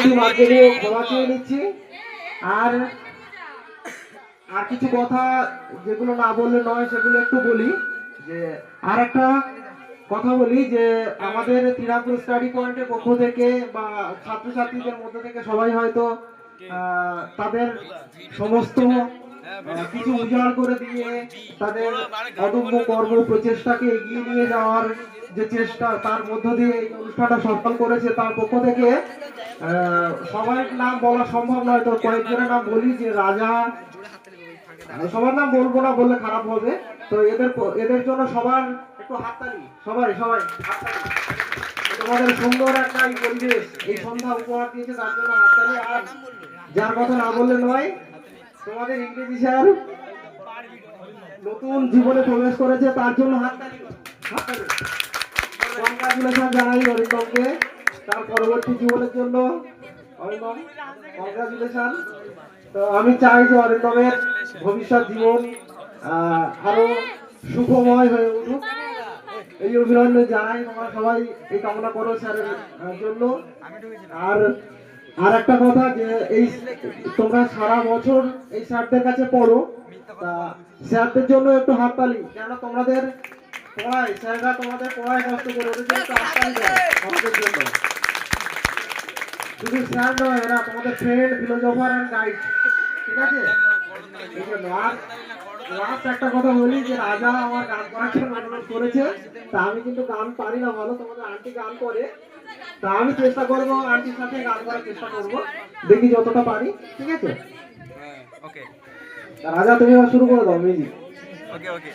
ক্ষমা চেয়ে নিচ্ছি। আর আর কিছু কথা যেগুলো না বললে নয় সেগুলো একটু বলি। যে আর একটা কথা বলি যে আমাদের তিরাপুর স্টাডি পয়েন্টের পক্ষ থেকে বা ছাত্রছাত্রীদের মধ্যে থেকে সবাই হয়তো তাদের সমস্ত কিছু উজাড় করে দিয়ে তাদের অদম্য কর্ম প্রচেষ্টাকে এগিয়ে নিয়ে যাওয়ার যে চেষ্টা, তার মধ্য দিয়ে এই অনুষ্ঠানটা সফল করেছে। তার পক্ষ থেকে সবার নাম বলা সম্ভব নয়, তো কয়েকজনের নাম বলি। যে রাজা, সবার নাম বলবো না, বললে খারাপ হবে। তো এদের জন্য সবার একটু হাততালি, সবাই সবাই হাততালি। তোমাদের সুন্দর একটা এই পরিবেশ, এই সন্ধ্যা উপহার দিয়েছে, তার জন্য হাততালি। আর যার কথা না বললে নয়, তোমাদের ইংরেজি স্যার নতুন জীবনে প্রবেশ করেছে, তার জন্য হাততালি হাততালি। কংগ্রাচুলেশন জানাই অরিন্দমকে তার পরবর্তী জীবনের জন্য। অরিন্দম, কংগ্রাচুলেশন। তো আমি চাই যে অরিন্দমের ভবিষ্যৎ জীবন আরো সুখময় হয়ে উঠুক, এই অভিনন্দন জানাই। তোমরা সবাই এই কামনা করো স্যারের জন্য। আর আর একটা কথা, যে এই তোমরা সারা বছর এই স্যারদের কাছে পড়ো, তা স্যারদের জন্য একটু হাততালি। কেন তোমাদের পড়ায়, স্যাররা তোমাদের পড়ায় কষ্ট করে, ওদের জন্য একটু হাততালি দেয় আমাদের জন্য। শুধু স্যার নয়, এরা তোমাদের ফ্রেন্ড, ফিলোজফার এন্ড গাইড, ঠিক আছে? এই জন্য। আর লাস্ট একটা কথা বলি, যে রাজা আমার গান করার জন্য অনুরোধ করেছে, তা আমি কিন্তু গান পারি না ভালো, তোমাদের আন্টি গান করে, তা আমি চেষ্টা করবো আন্টির সাথে গান করার চেষ্টা করব, দেখি যতটা পারি, ঠিক আছে? ওকে রাজা, তুমি এবার শুরু করে দাও মিউজিক। ওকে ওকে।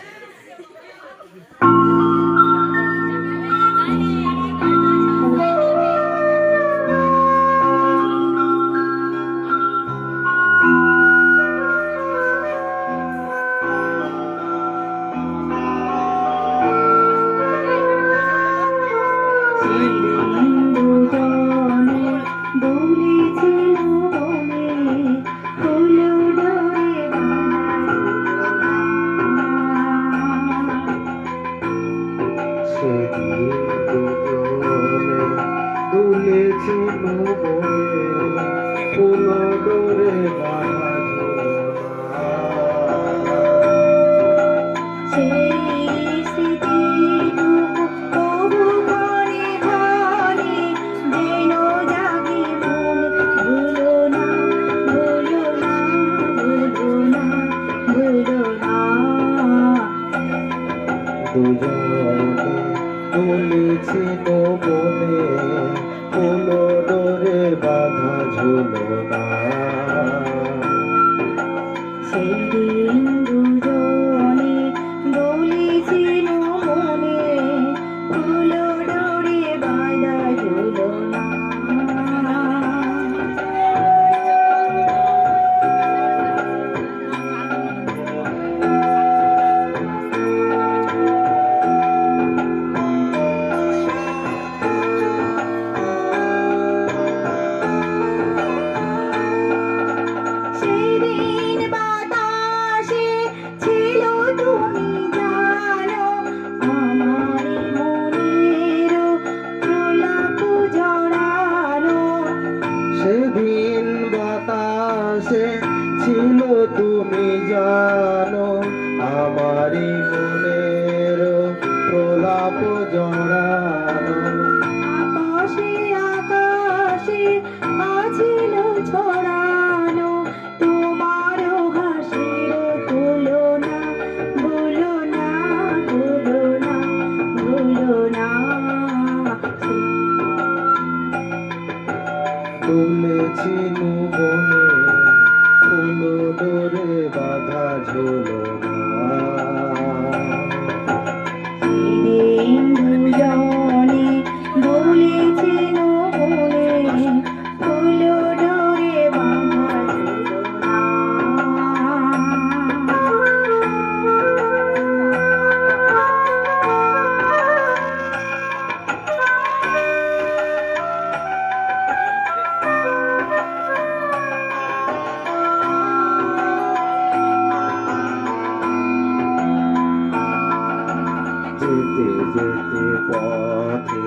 যেতে যেতে পথে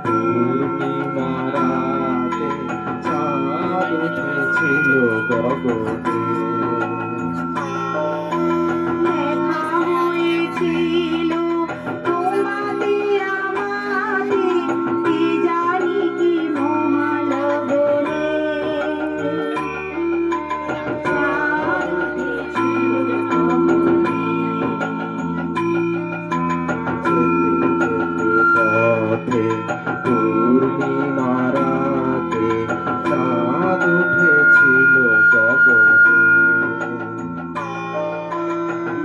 পূর্ণিমা গগনে। দেখা হয়েছিল তোমাতে আমাতে, কি জানি কি মহালবনে। চাঁদ উঠেছিল গগনে। যেতে পথে পূর্ণিমা রাতে চাঁদ উঠেছিল গগনে।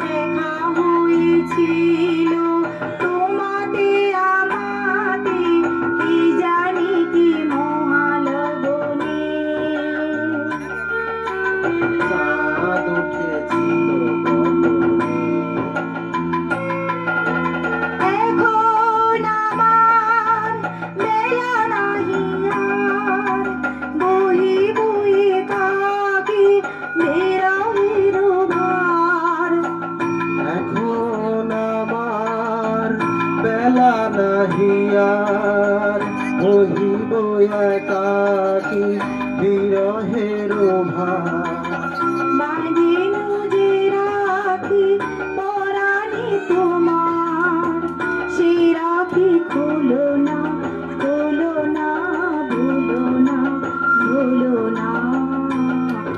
দেখা হয়েছিল তোমাতে আমাতে, কি জানি কি মহালবনে। চাঁদ উঠেছিল গগনে। এখন আমার বেলা নাহি আর, বহি বহি থাকি বিরহের ভার। এখন আমার বেলা নাহি আর, বহিব একাকী বিরহের ভার। বাঁধিনু যে রাখি পরাণে তোমার, সে রাখি খোলো না, খোলো না, ভুলো না, ভুলো না।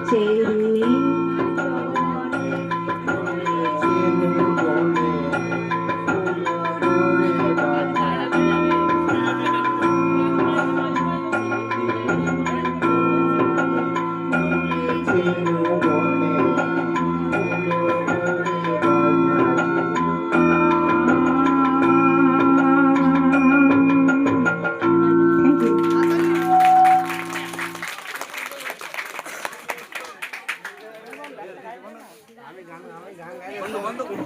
ছেড়ে চিনু বনে ফুলরে বাঁধা চিনু বনে ফুলরে বাঁধা। Thank you. বন্ধ বন্ধ করো